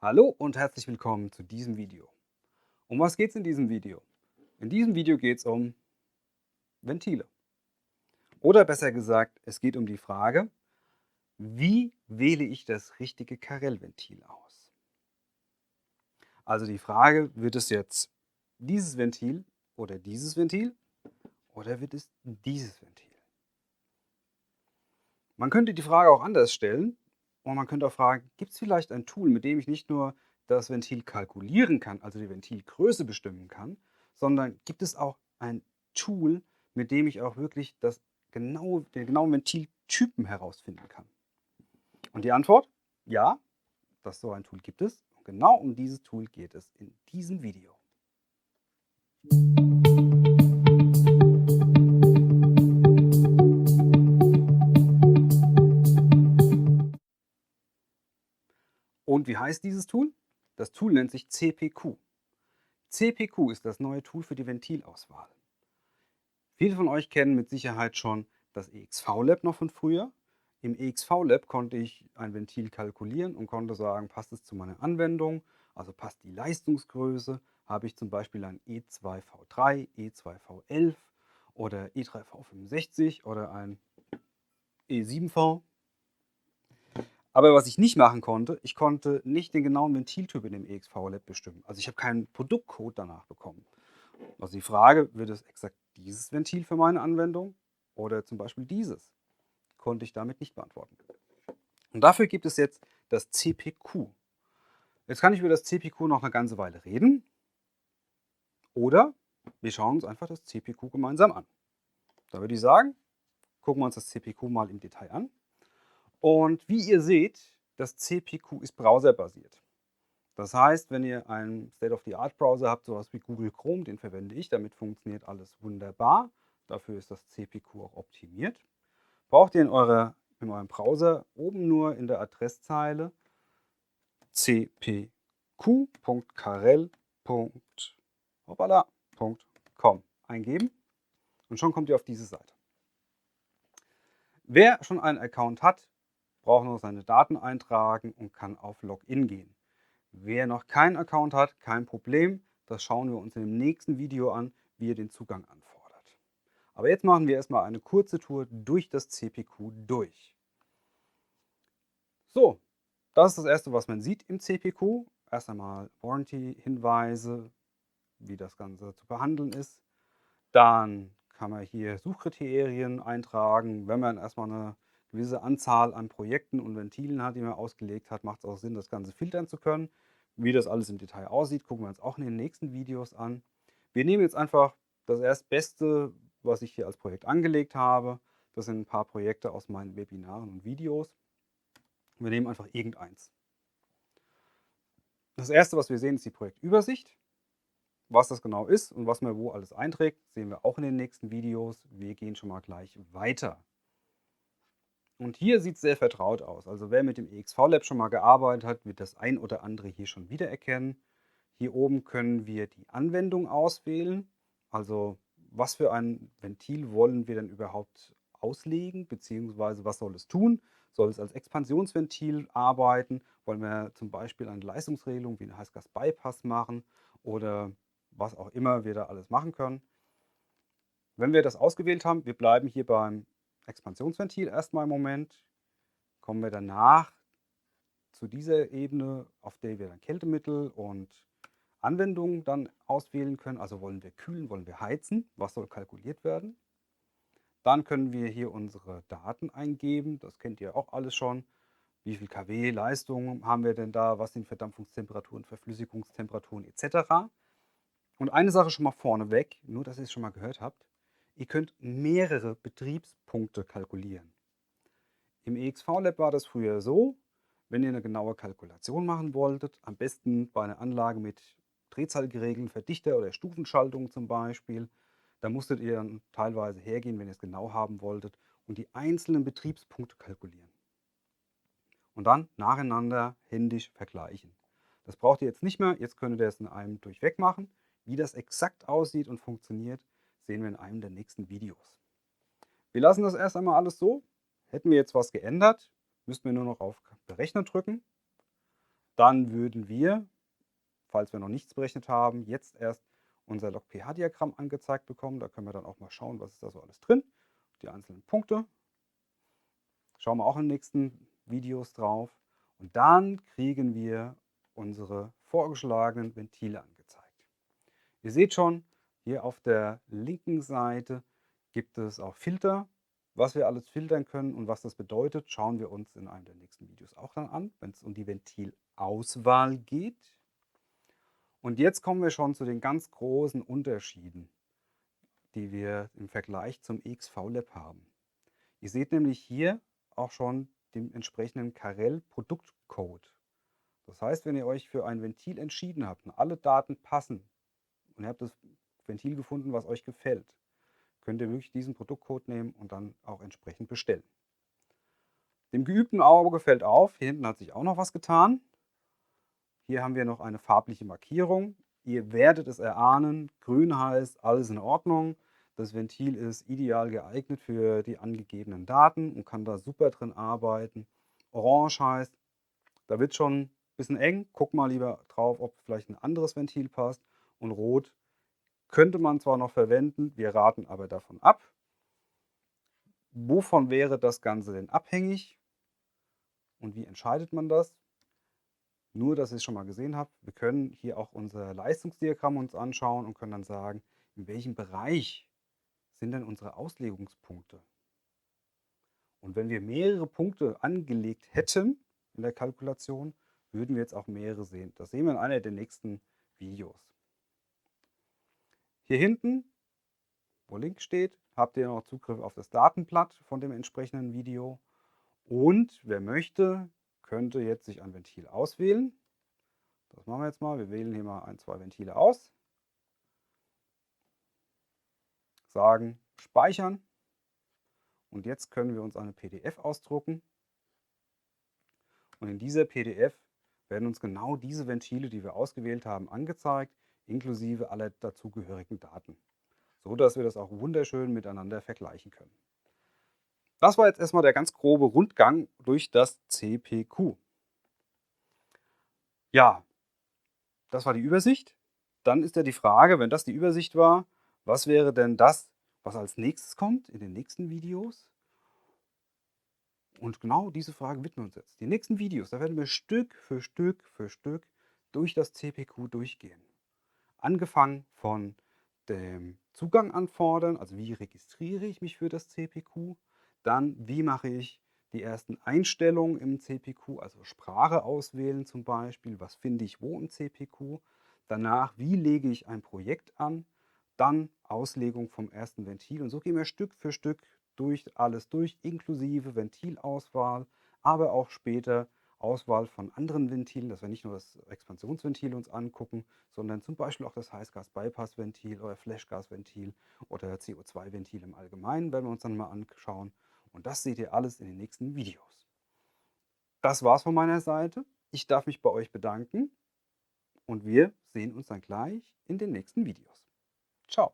Hallo und herzlich willkommen zu diesem Video. Um was geht es in diesem Video? In diesem Video geht es um Ventile. Oder besser gesagt, es geht um die Frage, wie wähle ich das richtige Karellventil aus? Also die Frage, wird es jetzt dieses Ventil oder dieses Ventil oder wird es dieses Ventil? Man könnte die Frage auch anders stellen und man könnte auch fragen, gibt es vielleicht ein Tool, mit dem ich nicht nur das Ventil kalkulieren kann, also die Ventilgröße bestimmen kann, sondern gibt es auch ein Tool, mit dem ich auch wirklich den genauen Ventiltypen herausfinden kann? Und die Antwort, ja, so ein Tool gibt es. Und genau um dieses Tool geht es in diesem Video. Und wie heißt dieses Tool? Das Tool nennt sich CPQ. CPQ ist das neue Tool für die Ventilauswahl. Viele von euch kennen mit Sicherheit schon das EXV-Lab noch von früher. Im EXV-Lab konnte ich ein Ventil kalkulieren und konnte sagen, passt es zu meiner Anwendung, also passt die Leistungsgröße, habe ich zum Beispiel ein E2V3, E2V11 oder E3V65 oder ein E7V. Aber was ich nicht machen konnte, ich konnte nicht den genauen Ventiltyp in dem EXV-Lab bestimmen. Also ich habe keinen Produktcode danach bekommen. Also die Frage, wird es exakt dieses Ventil für meine Anwendung oder zum Beispiel dieses? Konnte ich damit nicht beantworten. Und dafür gibt es jetzt das CPQ. Jetzt kann ich über das CPQ noch eine ganze Weile reden oder wir schauen uns einfach das CPQ gemeinsam an. Da würde ich sagen, gucken wir uns das CPQ mal im Detail an. Und wie ihr seht, das CPQ ist browserbasiert. Das heißt, wenn ihr einen State-of-the-Art-Browser habt, sowas wie Google Chrome, den verwende ich, damit funktioniert alles wunderbar. Dafür ist das CPQ auch optimiert. Braucht ihr in eurem Browser oben nur in der Adresszeile cpq.carell.com eingeben und schon kommt ihr auf diese Seite. Wer schon einen Account hat, braucht nur seine Daten eintragen und kann auf Login gehen. Wer noch keinen Account hat, kein Problem. Das schauen wir uns in dem nächsten Video an, wie ihr den Zugang anfordert. Aber jetzt machen wir erstmal eine kurze Tour durch das CPQ durch. So, das ist das erste, was man sieht im CPQ. Erst einmal Warranty-Hinweise, wie das Ganze zu behandeln ist. Dann kann man hier Suchkriterien eintragen. Wenn man erstmal eine gewisse Anzahl an Projekten und Ventilen hat, die man ausgelegt hat, macht es auch Sinn, das Ganze filtern zu können. Wie das alles im Detail aussieht, gucken wir uns auch in den nächsten Videos an. Wir nehmen jetzt einfach das Erstbeste, was ich hier als Projekt angelegt habe. Das sind ein paar Projekte aus meinen Webinaren und Videos. Wir nehmen einfach irgendeins. Das erste, was wir sehen, ist die Projektübersicht. Was das genau ist und was man wo alles einträgt, sehen wir auch in den nächsten Videos. Wir gehen schon mal gleich weiter. Und hier sieht es sehr vertraut aus. Also wer mit dem EXV-Lab schon mal gearbeitet hat, wird das ein oder andere hier schon wiedererkennen. Hier oben können wir die Anwendung auswählen. Also was für ein Ventil wollen wir denn überhaupt auslegen, beziehungsweise was soll es tun? Soll es als Expansionsventil arbeiten? Wollen wir zum Beispiel eine Leistungsregelung wie einen Heißgas-Bypass machen oder was auch immer wir da alles machen können? Wenn wir das ausgewählt haben, wir bleiben hier beim Expansionsventil erstmal im Moment, kommen wir danach zu dieser Ebene, auf der wir dann Kältemittel und Anwendungen dann auswählen können. Also wollen wir kühlen, wollen wir heizen, was soll kalkuliert werden. Dann können wir hier unsere Daten eingeben, das kennt ihr auch alles schon. Wie viel kW Leistung haben wir denn da, was sind Verdampfungstemperaturen, Verflüssigungstemperaturen etc. Und eine Sache schon mal vorneweg, nur dass ihr es schon mal gehört habt, ihr könnt mehrere Betriebspunkte kalkulieren. Im EXV-Lab war das früher so, wenn ihr eine genaue Kalkulation machen wolltet, am besten bei einer Anlage mit drehzahlgeregelten Verdichter oder Stufenschaltung zum Beispiel, da musstet ihr dann teilweise hergehen, wenn ihr es genau haben wolltet, und die einzelnen Betriebspunkte kalkulieren. Und dann nacheinander händisch vergleichen. Das braucht ihr jetzt nicht mehr, jetzt könnt ihr das in einem durchweg machen. Wie das exakt aussieht und funktioniert, sehen wir in einem der nächsten Videos. Wir lassen das erst einmal alles so. Hätten wir jetzt was geändert, müssten wir nur noch auf Berechnen drücken. dann würden wir, falls wir noch nichts berechnet haben, jetzt erst unser Log-pH-Diagramm angezeigt bekommen. Da können wir dann auch mal schauen, was ist da so alles drin. Die einzelnen Punkte. Schauen wir auch in den nächsten Videos drauf. Und dann kriegen wir unsere vorgeschlagenen Ventile angezeigt. Ihr seht schon, hier auf der linken Seite gibt es auch Filter. Was wir alles filtern können und was das bedeutet, schauen wir uns in einem der nächsten Videos auch dann an, wenn es um die Ventilauswahl geht. Und jetzt kommen wir schon zu den ganz großen Unterschieden, die wir im Vergleich zum EXV-Lab haben. Ihr seht nämlich hier auch schon den entsprechenden Carrel-Produktcode. Das heißt, wenn ihr euch für ein Ventil entschieden habt und alle Daten passen und ihr habt das Ventil gefunden, was euch gefällt, könnt ihr wirklich diesen Produktcode nehmen und dann auch entsprechend bestellen. Dem geübten Auge fällt auf, hier hinten hat sich auch noch was getan. Hier haben wir noch eine farbliche Markierung. Ihr werdet es erahnen, grün heißt, alles in Ordnung. Das Ventil ist ideal geeignet für die angegebenen Daten und kann da super drin arbeiten. Orange heißt, da wird schon ein bisschen eng. Guck mal lieber drauf, ob vielleicht ein anderes Ventil passt. Und rot könnte man zwar noch verwenden, wir raten aber davon ab. Wovon wäre das Ganze denn abhängig? Und wie entscheidet man das? Nur, dass ihr es schon mal gesehen habt, wir können hier auch unser Leistungsdiagramm uns anschauen und können dann sagen, in welchem Bereich sind denn unsere Auslegungspunkte. Und wenn wir mehrere Punkte angelegt hätten in der Kalkulation, würden wir jetzt auch mehrere sehen. Das sehen wir in einer der nächsten Videos. Hier hinten, wo links steht, habt ihr noch Zugriff auf das Datenblatt von dem entsprechenden Video. Und wer möchte, könnte jetzt sich ein Ventil auswählen. Das machen wir jetzt mal. Wir wählen hier mal ein, zwei Ventile aus. Sagen Speichern. Und jetzt können wir uns eine PDF ausdrucken. Und in dieser PDF werden uns genau diese Ventile, die wir ausgewählt haben, angezeigt, inklusive aller dazugehörigen Daten, so dass wir das auch wunderschön miteinander vergleichen können. Das war jetzt erstmal der ganz grobe Rundgang durch das CPQ. Ja, das war die Übersicht. Dann ist ja die Frage, wenn das die Übersicht war, was wäre denn das, was als nächstes kommt in den nächsten Videos? Und genau diese Frage widmen wir uns jetzt. Die nächsten Videos, da werden wir Stück für Stück für Stück durch das CPQ durchgehen. Angefangen von dem Zugang anfordern, also wie registriere ich mich für das CPQ, dann wie mache ich die ersten Einstellungen im CPQ, also Sprache auswählen zum Beispiel, was finde ich wo im CPQ, danach wie lege ich ein Projekt an, dann Auslegung vom ersten Ventil und so gehen wir Stück für Stück durch alles durch, inklusive Ventilauswahl, aber auch später Auswahl von anderen Ventilen, dass wir nicht nur das Expansionsventil uns angucken, sondern zum Beispiel auch das Heißgas-Bypass-Ventil oder Flashgas-Ventil oder CO2-Ventil im Allgemeinen, werden wir uns dann mal anschauen. Und das seht ihr alles in den nächsten Videos. Das war's von meiner Seite. Ich darf mich bei euch bedanken und wir sehen uns dann gleich in den nächsten Videos. Ciao.